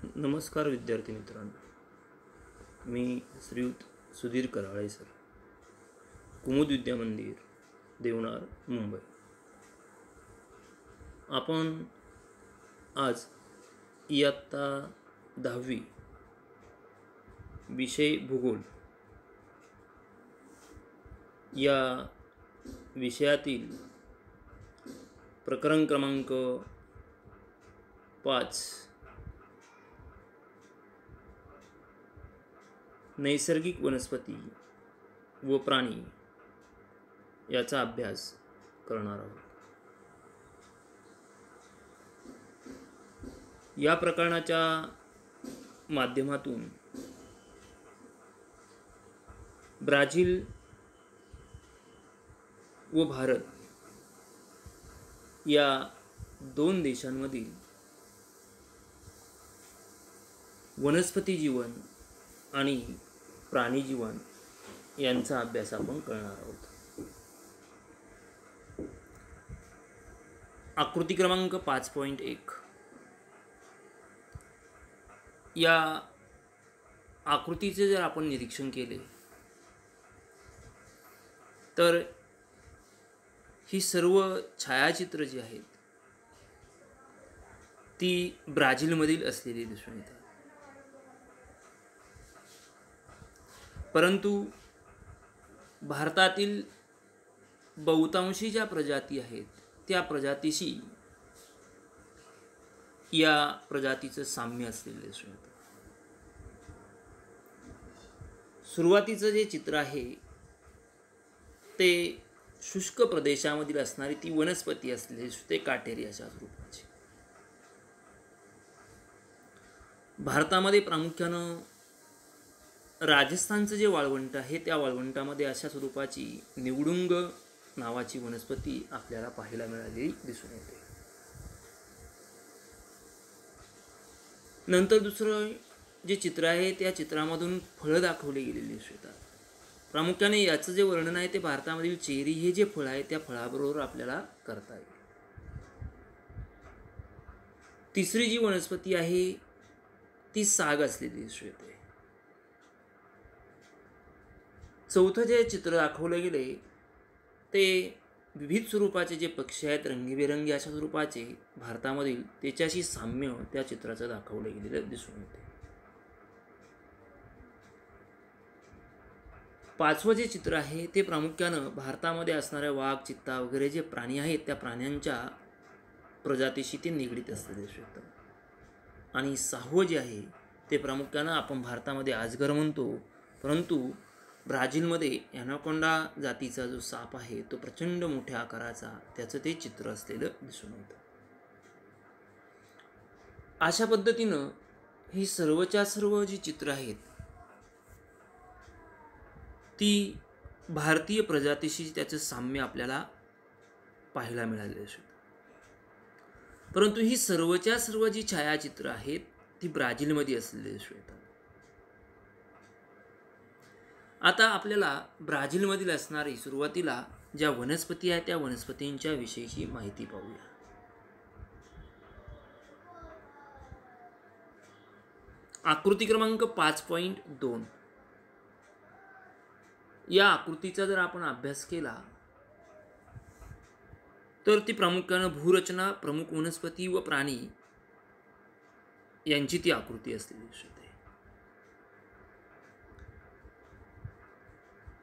नमस्कार विद्यार्थी मित्रांनो, मी श्रीयुत सुधीर कराळे सर, कुमुद विद्या मंदिर, देवनार, मुंबई. आपण आज इयत्ता 10वी विषय भूगोल या विषयातील प्रकरण क्रमांक 5 नैसर्गिक वनस्पती व प्राणी याचा अभ्यास करणार आहोत. या प्रकरणाच्या माध्यमातून ब्राझील व भारत या दोन देशांमधील वनस्पती जीवन आणि प्राणी जीवन यांचा अभ्यास आपण करणार आहोत. आकृती क्रमांक 5.1 या आकृतीचे जर आपण निरीक्षण केले तर ही सर्व छायाचित्र जी आहेत ती ब्राझीलमधील असलेली दिसून येतात. परंतु भारतातील बहुतांशी ज्या प्रजाती आहेत त्या प्रजातीशी या प्रजातीचं साम्य असलेले दिसून येतं. सुरुवातीचं जे चित्र आहे ते शुष्क प्रदेशामधील असणारी ती वनस्पती असलेली ते काटेरी अशा स्वरूपाची. भारतामध्ये प्रामुख्यानं राजस्थानचं जे वाळवंट आहे त्या वाळवंटामध्ये अशा स्वरूपाची निवडुंग नावाची वनस्पती आपल्याला पाहायला मिळालेली दिसून येते. नंतर दुसरं जे चित्र आहे त्या चित्रामधून फळं दाखवली गेलेली दिसून येतात. प्रामुख्याने याचं जे वर्णन आहे ते भारतामधील चेरी हे जे फळ आहे त्या फळाबरोबर आपल्याला करता येईल. तिसरी जी वनस्पती आहे ती साग असलेली दिसून येते. चौथं जे चित्र दाखवले गेले ते विविध स्वरूपाचे जे पक्षी आहेत रंगीबेरंगी अशा स्वरूपाचे भारतामधील त्याच्याशी साम्य त्या चित्राचं दाखवले गेलेलं दिसून येते. पाचवं जे चित्र आहे ते प्रामुख्यानं भारतामध्ये असणाऱ्या वाघ, चित्ता वगैरे जे प्राणी आहेत त्या प्राण्यांच्या प्रजातीशी ते निगडीत असलेले दिसून येतं. आणि सहावं जे आहे ते प्रामुख्यानं आपण भारतामध्ये अजगर म्हणतो, परंतु ब्राझीलमध्ये ॲनाकोंडा जातीचा जो साप आहे तो प्रचंड मोठ्या आकाराचा त्याचं ते चित्र असलेलं दिसून येतं. अशा पद्धतीनं ही सर्वच्या सर्व जी चित्र आहेत ती भारतीय प्रजातीशी त्याचं साम्य आपल्याला पाहायला मिळालेलं दिसून येतं. परंतु ही सर्वच्या सर्व जी छायाचित्र आहेत ती ब्राझीलमध्ये असलेली दिसून येतात. आता आपल्याला ब्राझीलमधील असणारी सुरुवातीला ज्या वनस्पती आहेत त्या वनस्पतींच्या विषयीची माहिती पाहूया. आकृती क्रमांक 5.2 या आकृतीचा जर आपण अभ्यास केला तर ती प्रामुख्यानं भूरचना, प्रमुख वनस्पती व प्राणी यांची ती आकृती असलेली दिसते.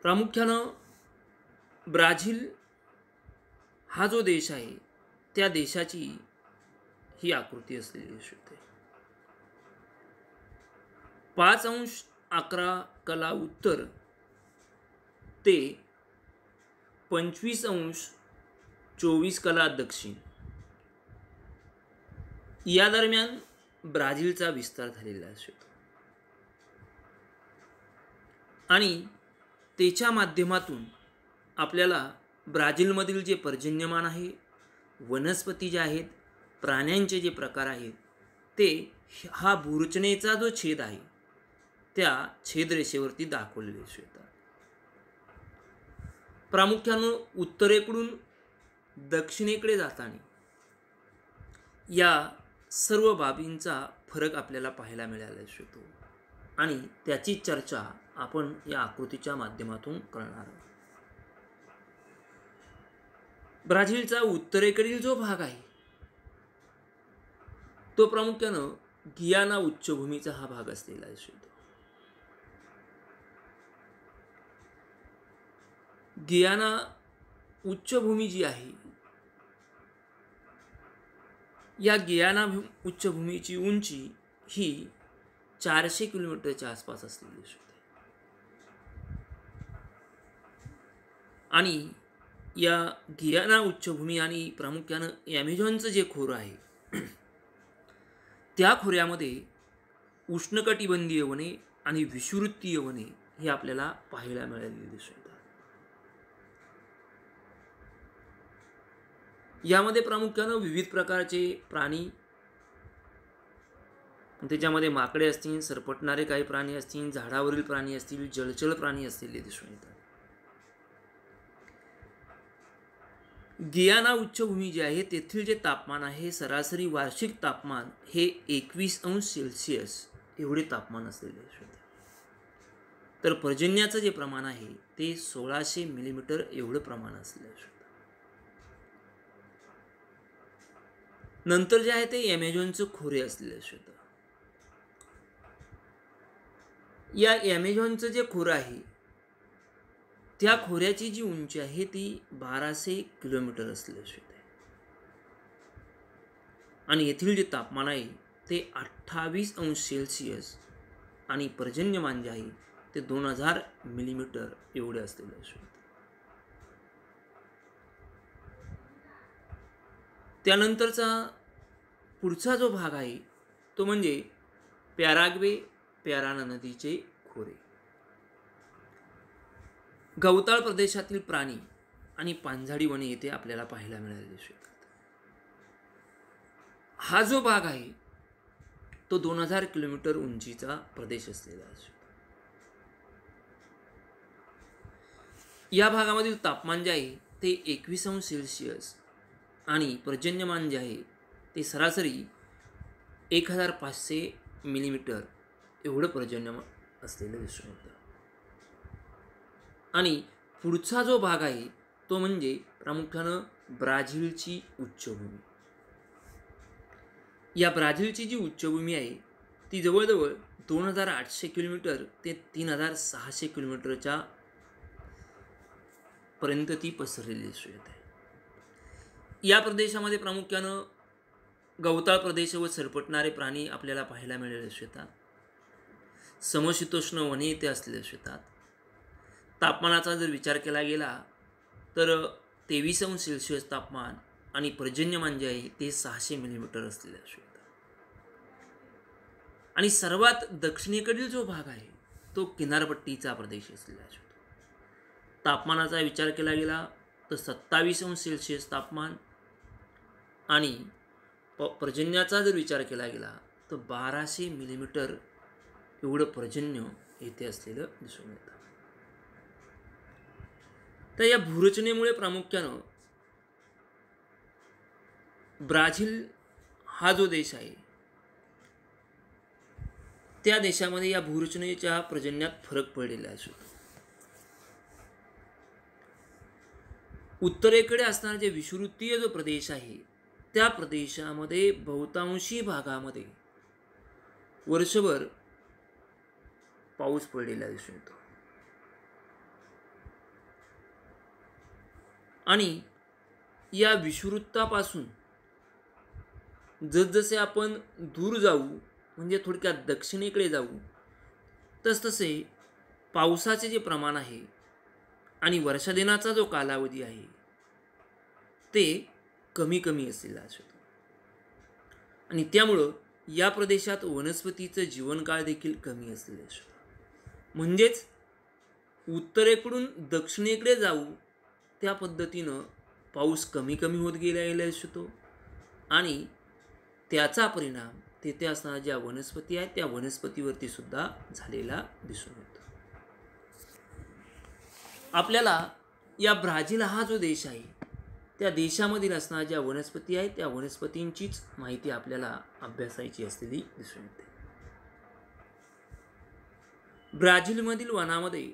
प्रामुख्यानं ब्राझील हा जो देश आहे त्या देशाची ही आकृती असलेली दिसते. 5°11' उत्तर ते 25°24' दक्षिण या दरम्यान ब्राझीलचा विस्तार झालेला असतो. आणि त्याच्या माध्यमातून आपल्याला ब्राझीलमधील जे पर्जन्यमान आहे, वनस्पती ज्या आहेत, प्राण्यांचे जे प्रकार आहेत ते हा भूरचनेचा जो छेद आहे त्या छेदरेषेवरती दाखवलेले येतात. प्रामुख्यानं उत्तरेकडून दक्षिणेकडे जाताना या सर्व बाबींचा फरक आपल्याला पाहायला मिळायला दिसतो आणि त्याची चर्चा आपण या आकृतीच्या माध्यमातून करणार आहोत. ब्राझीलचा उत्तरेकडील जो भाग आहे तो प्रामुख्यानं गियाना उच्चभूमीचा हा भाग असलेला दिसतो. गियाना उच्चभूमी जी आहे, या गियाना उच्चभूमीची उंची ही 400 किलोमीटरच्या आसपास असलेली दिसते आणि या गियाना उच्चभूमी आणि प्रामुख्यानं ॲमेझॉनचं जे खोरं आहे त्या खोऱ्यामध्ये उष्णकटिबंधीय वने आणि विषुववृत्तीय वने हे आपल्याला पाहायला मिळालेली दिसतात. यामध्ये प्रामुख्यानं विविध प्रकारचे प्राणी, त्याच्यामध्ये माकडे असतील, सरपटणारे काही प्राणी असतील, झाडावरील प्राणी असतील, जलचर प्राणी असलेले दिसून येतात. गियाना उच्चभूमी जी आहे तेथील जे तापमान आहे, सरासरी वार्षिक तापमान हे 21 अंश सेल्सिअस एवढे तापमान असलेले दिसून येते. तर पर्जन्याचं जे प्रमाण आहे ते 1600 मिलीमीटर एवढं प्रमाण असलेलं दिसून येतं. नंतर जे आहे ते ॲमेझॉनचं खोरे असलेलं दिसून येतं. या ॲमेझॉनचं जे खोरं आहे त्या खोऱ्याची जी उंची आहे ती 1200 किलोमीटर असलेली दिसते आणि येथील जे तापमान आहे ते 28 अंश सेल्सिअस आणि पर्जन्यमान जे आहे ते 2000 मिलीमीटर एवढे असलेले दिसते. त्यानंतरचा पुढचा जो भाग आहे तो म्हणजे पॅराग्वे पॅराना नदीचे खोरे. गवताळ प्रदेशातील प्राणी आणि पानझडी वने येथे आपल्याला पाहायला मिळालेले दिसतात. हा जो भाग आहे तो 2000 किलोमीटर उंचीचा प्रदेश असलेला असतो. या भागामधील तापमान जे आहे ते 21 अंश सेल्सिअस आणि पर्जन्यमान जे आहे ते सरासरी 1500 मिलीमीटर एवढं पर्जन्यमान असलेलं दिसून येतं. आणि पुढचा जो भाग आहे तो म्हणजे प्रामुख्यानं ब्राझीलची उच्चभूमी. या ब्राझीलची जी उच्चभूमी आहे ती जवळजवळ 2800 किलोमीटर ते 3600 किलोमीटरच्या पर्यंत ती पसरलेली दिसून येते. या प्रदेशामध्ये प्रामुख्यानं गवताळ प्रदेश व सरपटणारे प्राणी आपल्याला पाहायला मिळालेले दिसतात. समशीतोष्ण वने इथे असलेले दिसतात. तापमानाचा जर विचार केला गेला तर 23 अंश सेल्सिअस तापमान आणि पर्जन्यमान जे आहे ते 600 मिलीमीटर असलेले असू शकतात. आणि सर्वात दक्षिणेकडील जो भाग आहे तो किनारपट्टीचा प्रदेश असलेला असतो. तापमानाचा विचार केला गेला तर 27 अंश सेल्सिअस तापमान आणि पर्जन्याचा जर विचार केला गेला तर 1200 मिलीमीटर एवढं पर्जन्य येथे असलेलं दिसून येतं. तर या भूरचनेमुळे प्रामुख्यानं ब्राझील हा जो देश आहे त्या देशामध्ये या भूरचनेच्या पर्जन्यात फरक पडलेला असतो. उत्तरेकडे असणारा जे विषुववृत्तीय जो प्रदेश आहे त्या प्रदेशामध्ये बहुतांशी भागामध्ये वर्षभर पाऊस पडलेला दिसून येतो. आणि या विषुववृत्तापासून जसजसे आपण दूर जाऊ म्हणजे थोडक्यात दक्षिणेकडे जाऊ तसतसे पावसाचे जे प्रमाण आहे आणि वर्षादिनाचा जो कालावधी आहे ते कमी कमी असलेला असतो. आणि त्यामुळं या प्रदेशात वनस्पतीचं जीवनकाळ देखील कमी असलेलं असतं. म्हणजेच उत्तरेकडून दक्षिणेकडे जाऊ त्या पद्धतीनं पाऊस कमी कमी होत गेलेला असतो आणि त्याचा परिणाम तेथे असणाऱ्या ज्या वनस्पती आहेत त्या वनस्पतीवरती सुद्धा झालेला दिसून येतो. आपल्याला या ब्राझील हा जो देश आहे त्या देशामधील असणाऱ्या ज्या वनस्पती आहेत त्या वनस्पतींचीच माहिती आपल्याला अभ्यासायची असलेली दिसून येते. ब्राझीलमधील वनामध्ये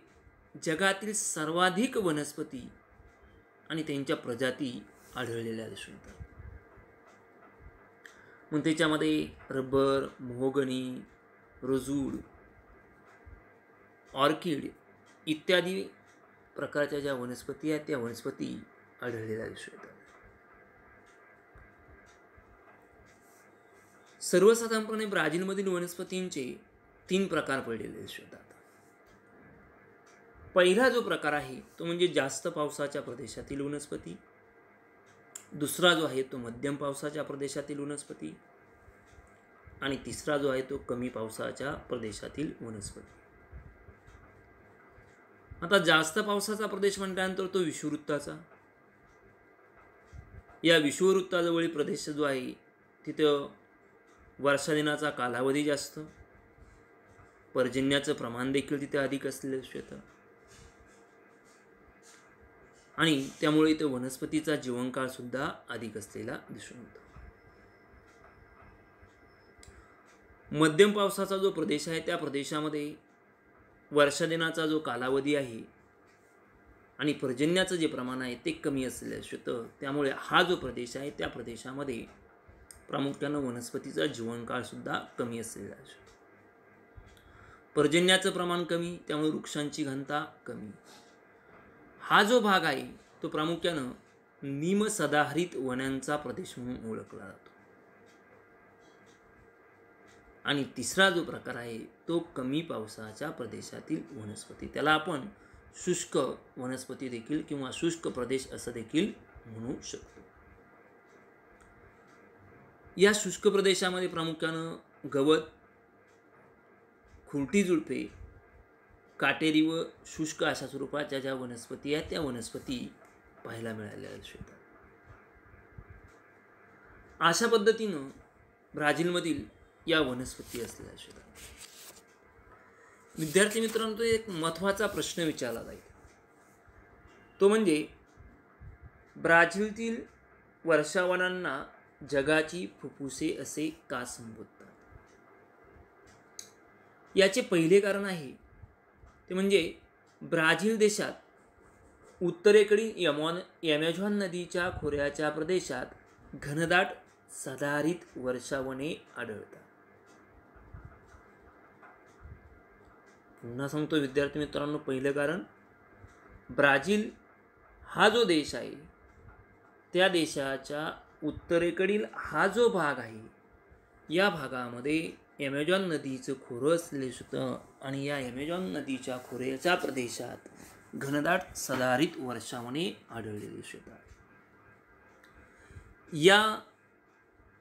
जगातील सर्वाधिक वनस्पती आणि त्यांच्या प्रजाती आढळलेल्या दिसून येतात. मग त्याच्यामध्ये रबर, मोहगनी, रोजूड, ऑर्किड इत्यादी प्रकारच्या ज्या वनस्पती आहेत त्या वनस्पती आढळलेल्या दिसून येतात. सर्वसाधारणपणे ब्राझीलमधील वनस्पतींचे 3 प्रकार पडलेले दिसून येतात. पहिला जो प्रकार आहे तो म्हणजे जास्त पावसाच्या प्रदेशातील वनस्पती. दुसरा जो आहे तो मध्यम पावसाच्या प्रदेशातील वनस्पती. आणि तिसरा जो आहे तो कमी पावसाच्या प्रदेशातील वनस्पती. आता जास्त पावसाचा प्रदेश म्हटल्यानंतर तो विषुववृत्ताचा. या विषुववृत्ताजवळील प्रदेश जो आहे तिथं वर्षा दिनाचा कालावधी जास्त, पर्जन्याचं प्रमाण देखील तिथे अधिक असलेलं दिसून येतं आणि त्यामुळे इथे वनस्पतीचा जीवनकाळ सुद्धा अधिक असलेला दिसून येतो. मध्यम पावसाचा जो प्रदेश आहे त्या प्रदेशामध्ये वर्षा दिनाचा जो कालावधी आहे आणि पर्जन्याचं जे प्रमाण आहे ते कमी असलेलं दिसून येतं. त्यामुळे हा जो प्रदेश आहे त्या प्रदेशामध्ये प्रामुख्यानं वनस्पतीचा जीवनकाळ सुद्धा कमी असलेला दिसून येतो. पर्जन्याचं प्रमाण कमी, त्यामुळे वृक्षांची घनता कमी. हा जो भाग आहे तो प्रामुख्यानं निमसदाहरित वनांचा प्रदेश म्हणून ओळखला जातो. आणि तिसरा जो प्रकार आहे तो कमी पावसाच्या प्रदेशातील वनस्पती, त्याला आपण शुष्क वनस्पती देखील किंवा शुष्क प्रदेश असं देखील म्हणू शकतो. या शुष्क प्रदेशामध्ये प्रामुख्यानं गवत, खुरटी झुडपे, काटेरी व शुष्क अशा स्वरूपाच्या ज्या वनस्पती आहेत त्या वनस्पती पाहायला मिळालेल्या दिसून येतात. अशा पद्धतीनं ब्राझीलमधील या वनस्पती असलेल्या दिसून येतात. विद्यार्थी मित्रांनो, तो एक महत्त्वाचा प्रश्न विचारला जाईल, तो म्हणजे ब्राझीलतील वर्षावनांना जगाची फुफ्फुसे असे का संबोधतात. याचे पहिले कारण आहे ते म्हणजे ब्राझील देशात उत्तरेकडील ॲमेझॉन नदीच्या खोऱ्याच्या प्रदेशात घनदाट सदाहरित वर्षावने आढळतात. पुन्हा सांगतो विद्यार्थी मित्रांनो, पहिलं कारण ब्राझील हा जो देश आहे त्या देशाच्या उत्तरेकडील हा जो भाग आहे या भागामध्ये ॲमेझॉन नदीचं खोरं असलेलं होतं आणि या ॲमेझॉन नदीच्या खोऱ्याच्या प्रदेशात घनदाट सदाहरित वर्षावने आढळलेली दिसतात. या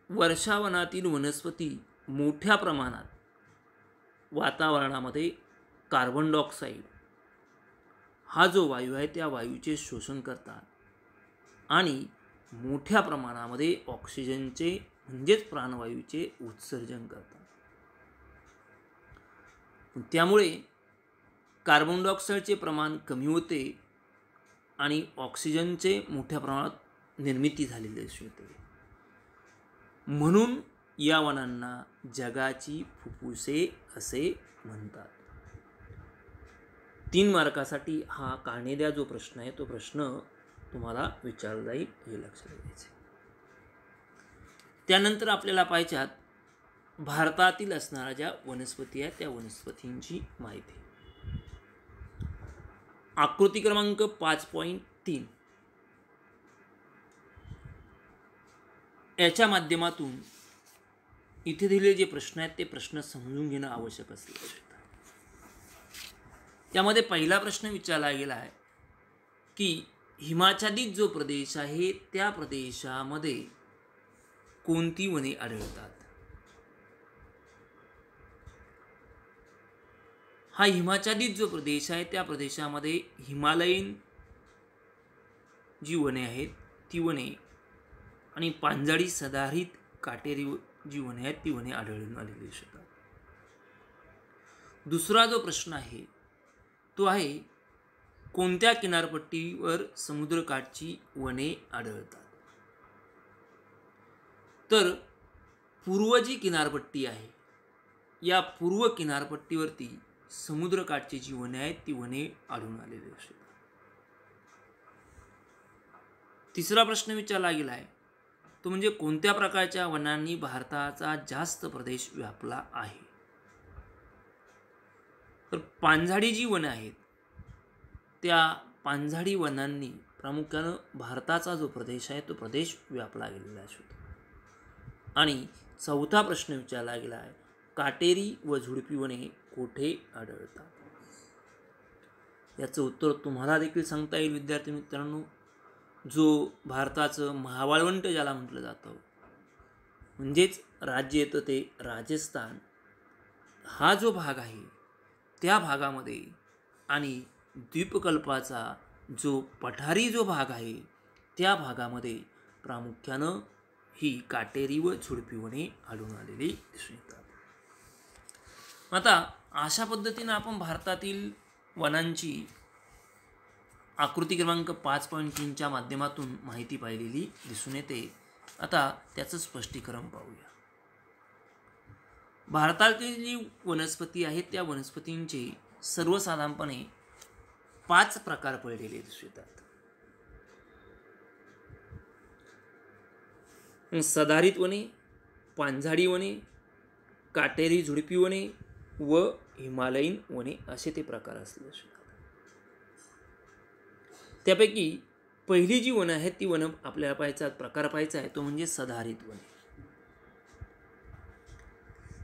वर्षावनातील वनस्पती मोठ्या प्रमाणात वातावरणामध्ये कार्बन डायऑक्साईड हा जो वायू आहे त्या वायूचे शोषण करतात आणि मोठ्या प्रमाणामध्ये ऑक्सिजनचे म्हणजेच प्राणवायूचे उत्सर्जन करतात. त्यामुळे कार्बन डायऑक्साईडचे प्रमाण कमी होते आणि ऑक्सिजनचे मोठ्या प्रमाणात निर्मिती झालेली दिसून येते. म्हणून या वनांना जगाची फुफ्फुसे असे म्हणतात. 3 मार्कासाठी हा कारणे द्या जो प्रश्न आहे तो प्रश्न तुम्हाला विचारला जाईल, हे लक्षात घ्यायचे. त्यानंतर आपल्याला पाहिजेत भारतातील असणाऱ्या ज्या वनस्पती आहेत त्या वनस्पतींची माहिती. आकृती क्रमांक 5.3 याच्या माध्यमातून इथे दिलेले जे प्रश्न आहेत ते प्रश्न समजून घेणं आवश्यक असतं. त्यामध्ये पहिला प्रश्न विचारला गेला आहे की हिमाच्छादित जो प्रदेश आहे त्या प्रदेशामध्ये कोणती वने आढळतात. हा हिमाच्छादित जो प्रदेश आहे त्या प्रदेशामध्ये हिमालयीन जी वने आहेत ती वने आणि पानझडी सदाहरित काटेरी जी वने आहेत ती वने आढळून आलेली दिसतात. दुसरा जो प्रश्न आहे तो आहे कोणत्या किनारपट्टीवर समुद्रकाठची वने आढळतात? तर पूर्व जी किनारपट्टी आहे, या पूर्व किनारपट्टीवरती समुद्रकाठची जी वने आहेत ती वने आढळून आलेली असतात. तिसरा प्रश्न विचारला गेला आहे तो म्हणजे कोणत्या प्रकारच्या वनांनी भारताचा जास्त प्रदेश व्यापला आहे? तर पानझडी जी वनं आहेत त्या पानझडी वनांनी प्रामुख्यानं भारताचा जो प्रदेश आहे तो प्रदेश व्यापला गेलेला असतो. आणि चौथा प्रश्न विचारला गेला आहे काटेरी व झुडपी वने कोठे आढळतात? याचं उत्तर तुम्हाला देखील सांगता येईल विद्यार्थी मित्रांनो. जो भारताचं महावाळवंट ज्याला म्हटलं जातं, म्हणजेच राज्य येतं ते राजस्थान, हा जो भाग आहे त्या भागामध्ये आणि द्वीपकल्पाचा जो पठारी जो भाग आहे त्या भागामध्ये प्रामुख्यानं ही काटेरी व झुडपी वने आढळून आलेली दिसून येतात. आता अशा पद्धतीनं आपण भारतातील वनांची आकृती क्रमांक 5.3च्या माध्यमातून माहिती पाहिलेली दिसून येते. आता त्याचं स्पष्टीकरण पाहूया. भारतातील जी वनस्पती आहेत त्या वनस्पतींचे सर्वसाधारणपणे 5 प्रकार पडलेले दिसून येतात. सदाहरित वने, पानझडी वने, काटेरी झुडपी वने व हिमालयीन वने असे ते प्रकार असले असतात. त्यापैकी पहिली जी वनं आहेत ती वनं आपल्याला प्रकार पाहायचा आहे तो म्हणजे सदाहरित वने.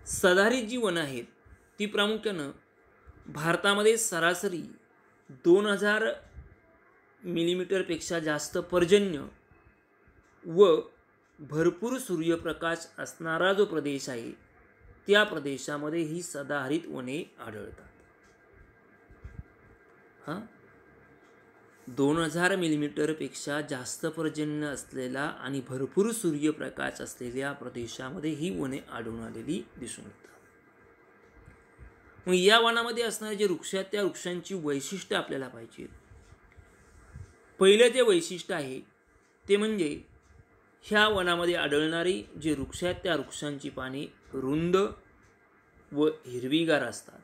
सदाहरित जी वनं आहेत ती प्रामुख्यानं भारतामध्ये सरासरी 2000 मिलीमीटरपेक्षा जास्त पर्जन्य व भरपूर सूर्यप्रकाश असणारा जो प्रदेश आहे त्या प्रदेशामध्ये ही सदाहरित वने आढळतात. 2000 मिलीमीटरपेक्षा जास्त पर्जन्य असलेला आणि भरपूर सूर्यप्रकाश असलेल्या प्रदेशामध्ये ही वने आढळून आलेली दिसून येतात. मग या वनामध्ये असणारे जे वृक्ष आहेत त्या वृक्षांची वैशिष्ट्ये आपल्याला पाहिजेत. पहिलं जे वैशिष्ट्य आहे ते म्हणजे ह्या वनामध्ये आढळणारी जे वृक्ष आहेत त्या वृक्षांची पाने रुंद व हिरवीगार असतात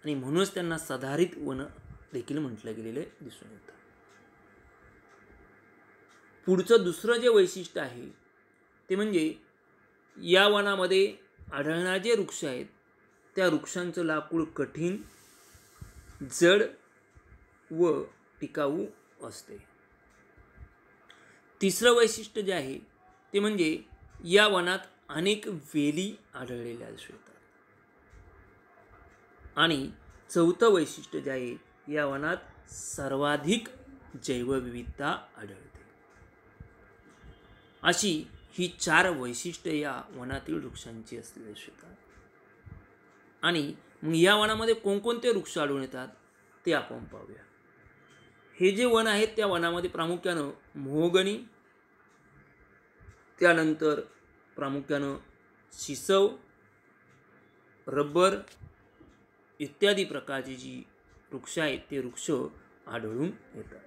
आणि म्हणूनच त्यांना सदाहरित वन देखील म्हटलं गेलेलं दिसून येतं. पुढचं दुसरं जे वैशिष्ट्य आहे ते म्हणजे या वनामध्ये आढळणारे जे वृक्ष आहेत त्या वृक्षांचं लाकूड कठीण, जड व टिकाऊ असते. तिसरं वैशिष्ट्य जे आहे ते म्हणजे या वनात अनेक वेली आढळलेल्या दिसून येतात. आणि चौथं वैशिष्ट्य जे आहे या वनात सर्वाधिक जैवविविधता आढळते. अशी ही 4 वैशिष्ट्ये या वनातील वृक्षांची असलेली असतात. आणि मग या वनामध्ये कोणकोणते वृक्ष आढळून येतात ते आपण पाहूया. हे जे वन आहेत त्या वनामध्ये प्रामुख्यानं मोहगणी, त्यानंतर प्रामुख्यानं शिसव, रबर इत्यादी प्रकारची जी वृक्ष आहेत ते वृक्ष आढळून येतात.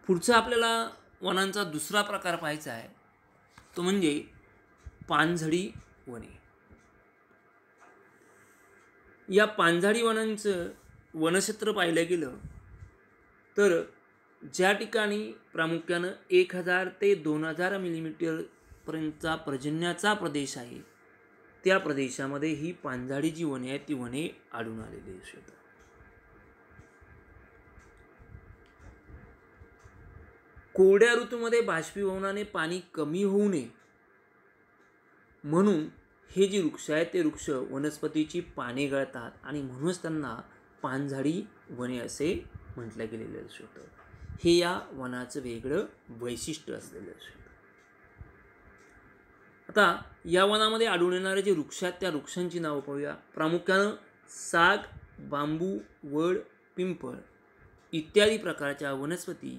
पुढचा आपल्याला वनांचा दुसरा प्रकार पाहायचा आहे तो म्हणजे पानझडी वने. या पानझडी वनांचं वनक्षेत्र पाहिलं गेलं तर ज्या ठिकाणी प्रामुख्यानं 1000 ते 2000 मिलीमीटरपर्यंतचा पर्जन्याचा प्रदेश आहे त्या प्रदेशामध्ये ही पानझडी जी वने आहेत ती वने आढळून आलेली असतात. कोरड्या ऋतूमध्ये बाष्पीभवनाने पाणी कमी होऊ नये म्हणून हे जे वृक्ष आहेत ते वृक्ष वनस्पतीची पाने गळतात आणि म्हणूनच त्यांना पानझडी वने असे म्हटलं गेलेलं असतं. हे या वनाचं वेगळं वैशिष्ट्य असलेलं असतं. आता या वनामध्ये आढळून येणारे जे वृक्ष आहेत त्या वृक्षांची नावं पाहूया. प्रामुख्यानं साग, बांबू, वड, पिंपळ इत्यादी प्रकारच्या वनस्पती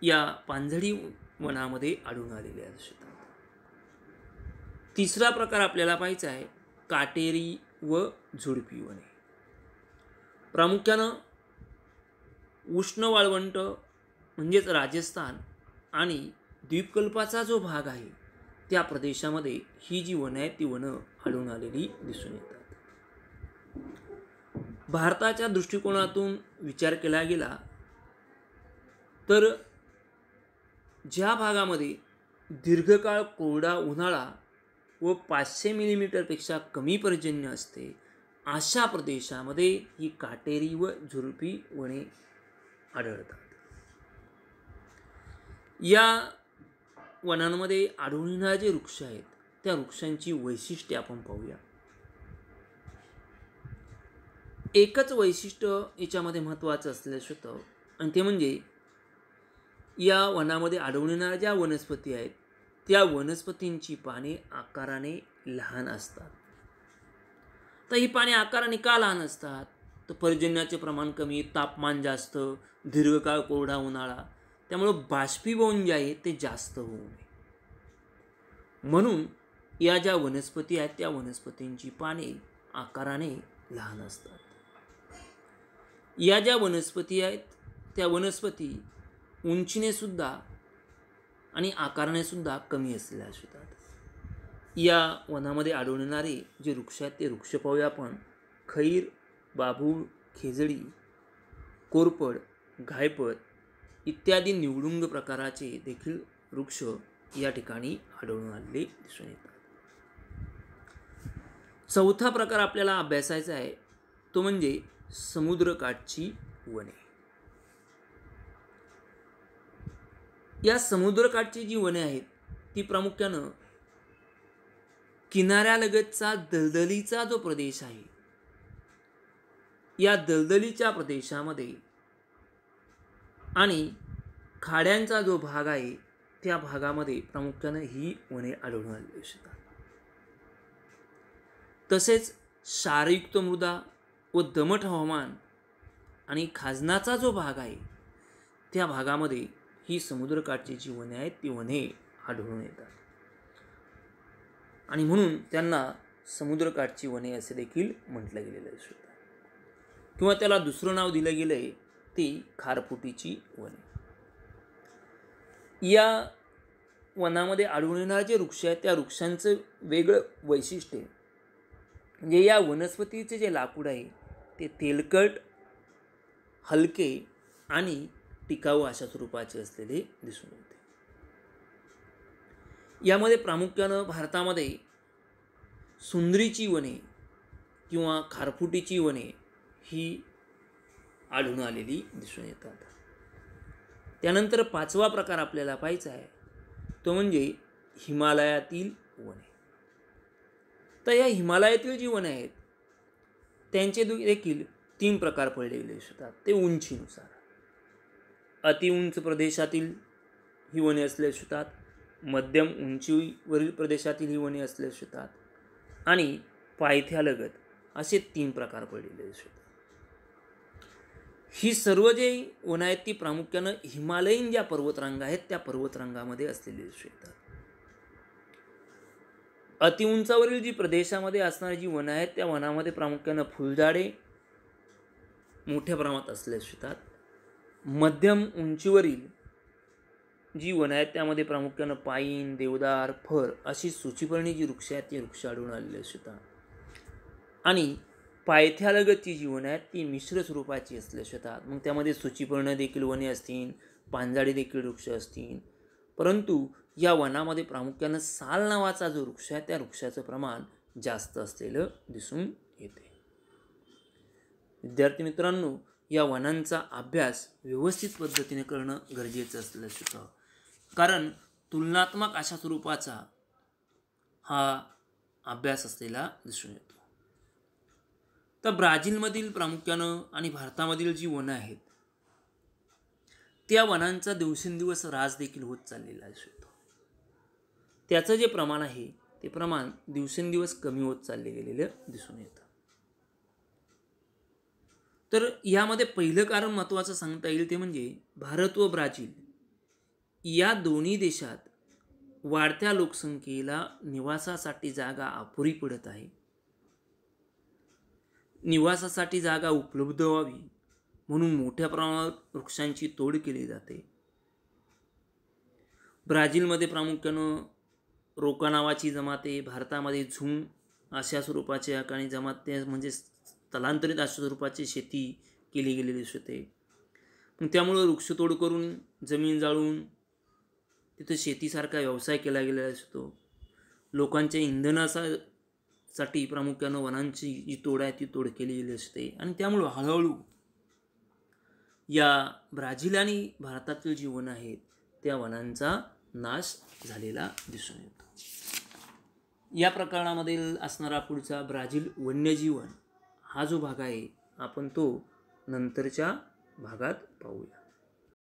या पानझडी वनामध्ये आढळून आलेल्या असतात. तिसरा प्रकार आपल्याला पाहायचा आहे काटेरी व झुडपी वने. प्रामुख्यानं उष्ण वाळवंट म्हणजेच राजस्थान आणि द्वीपकल्पाचा जो भाग आहे त्या प्रदेशामध्ये ही जी वनं आहेत ती वनं आढळून आलेली दिसून येतात. भारताच्या दृष्टिकोनातून विचार केला गेला तर ज्या भागामध्ये दीर्घकाळ कोरडा उन्हाळा व 500 मिलीमीटरपेक्षा कमी पर्जन्य असते अशा प्रदेशामध्ये ही काटेरी व झुडपी वने आढळतात. या वनांमध्ये आढळून येणारे जे वृक्ष आहेत त्या वृक्षांची वैशिष्ट्ये आपण पाहूया. एकच वैशिष्ट्य याच्यामध्ये महत्त्वाचं असलेलं होतं आणि ते म्हणजे या वनामध्ये आढळून येणाऱ्या ज्या वनस्पती आहेत त्या वनस्पतींची पाने आकाराने लहान असतात. तर ही पाने आकाराने का लहान असतात? तर पर्जन्याचे प्रमाण कमी, तापमान जास्त, दीर्घकाळ कोरडा उन्हाळा, त्यामुळं बाष्पीभवन जे आहे ते जास्त होऊ नये म्हणून या ज्या वनस्पती आहेत त्या वनस्पतींची पाने आकाराने लहान असतात. या ज्या वनस्पती आहेत त्या वनस्पती उंचीने सुद्धा आणि आकाराने सुद्धा कमी असलेल्या असतात. या वनामध्ये आढळून येणारे जे वृक्ष आहेत ते वृक्ष पाहूया आपण. खैर, बाभूळ, खेजडी, कोरपड, घायपळ इत्यादी निवडुंग प्रकाराचे देखील वृक्ष या ठिकाणी आढळून आलेले दिसून येतात. चौथा प्रकार आपल्याला अभ्यासायचा आहे तो म्हणजे समुद्रकाठची वने. या समुद्रकाठची जी वने आहेत ती प्रामुख्यानं किनाऱ्यालगतचा दलदलीचा जो प्रदेश आहे या दलदलीच्या प्रदेशामध्ये आणि खाड्यांचा जो भाग आहे त्या भागामध्ये प्रामुख्यानं ही वने आढळून आलेली असतात. तसेच क्षारयुक्त मृदा व दमट हवामान आणि खाजनाचा जो भाग आहे त्या भागामध्ये ही समुद्रकाठची जी वने आहेत ती वने आढळून येतात आणि म्हणून त्यांना समुद्रकाठची वने असे देखील म्हटलं गेलेलं असतं किंवा त्याला दुसरं नाव दिलं गेलं आहे ती खारफुटीची वने. या वनामध्ये आढळून येणारे जे वृक्ष आहेत त्या वृक्षांचं वेगळं वैशिष्ट्य म्हणजे या वनस्पतीचे जे लाकूड आहे ते तेलकट, हलके आणि टिकाऊ अशा स्वरूपाचे असलेले दिसून येते. यामध्ये प्रामुख्यानं भारतामध्ये सुंदरीची वने किंवा खारफुटीची वने ही आढळून आलेली दिसून येतात. त्यानंतर पाचवा प्रकार आपल्याला पाहायचा आहे तो म्हणजे हिमालयातील वने. तर या हिमालयातील जी वने आहेत त्यांचे देखील 3 प्रकार पडलेले असतात. ते उंचीनुसार अतिउंच प्रदेशातील ही वने असले असतात, मध्यम उंचीवरील प्रदेशातील ही वने असले असतात आणि पायथ्यालगत असे 3 प्रकार पडलेले असतात. ही सर्व जे वनं आहेत ती प्रामुख्यानं हिमालयीन ज्या पर्वतरांगा आहेत त्या पर्वतरांगामध्ये असलेली असतात. अतिउंचावरील जी प्रदेशामध्ये असणारी जी वनं आहेत त्या वनामध्ये प्रामुख्यानं फुलझाडे मोठ्या प्रमाणात असले असतात. मध्यम उंचीवरील जी वनं आहेत त्यामध्ये प्रामुख्यानं पाईन, देवदार, फर अशी सूचीपर्णी जी वृक्ष आहेत ती वृक्ष आढळून आलेले असतात आणि पायथ्यालगतची जी वनं आहेत ती मिश्र स्वरूपाची असले असतात. मग त्यामध्ये सूचीपर्ण देखील वने असतील, पानझाडी देखील वृक्ष असतील, परंतु या वनामध्ये प्रामुख्यानं साल नावाचा जो वृक्ष आहे त्या वृक्षाचं प्रमाण जास्त असलेलं दिसून येते. विद्यार्थी मित्रांनो, या वनांचा अभ्यास व्यवस्थित पद्धतीने करणं गरजेचं असलेलं असतं कारण तुलनात्मक अशा स्वरूपाचा हा अभ्यास असलेला दिसून येतो. तर ब्राझीलमधील प्रामुख्यानं आणि भारतामधील जी वनं आहेत त्या वनांचा दिवसेंदिवस ऱ्हास देखील होत चाललेला असतो. त्याचं जे प्रमाण आहे ते प्रमाण दिवसेंदिवस कमी होत चालले गेलेलं दिसून येतं. तर यामध्ये पहिलं कारण महत्त्वाचं सांगता येईल ते म्हणजे भारत व ब्राझील या दोन्ही देशात वाढत्या लोकसंख्येला निवासासाठी जागा अपुरी पडत आहे. निवासासाठी जागा उपलब्ध व्हावी म्हणून मोठ्या प्रमाणात वृक्षांची तोड केली जाते. ब्राझीलमध्ये प्रामुख्यानं रोका नावाची जमात आहे. भारतामध्ये झुम अशा स्वरूपाचे आणि जमाती म्हणजे स्थलांतरित अशा स्वरूपाची शेती केली गेलेली दिसते. पण त्यामुळं वृक्षतोड करून जमीन जाळून तिथं शेतीसारखा व्यवसाय केला गेलेला असतो. लोकांच्या इंधनासाठी प्रामुख्यानं वनांची जी तोड आहे ती तोड केली गेली असते आणि त्यामुळं हळूहळू या ब्राझील आणि भारतातील जी वनं आहेत त्या वनांचा नाश झालेला दिसून येतो. या प्रकरणामधील असणारा पुढचा ब्राझील वन्यजीवन हा जो भाग आहे आपण तो नंतरच्या भागात पाहूया.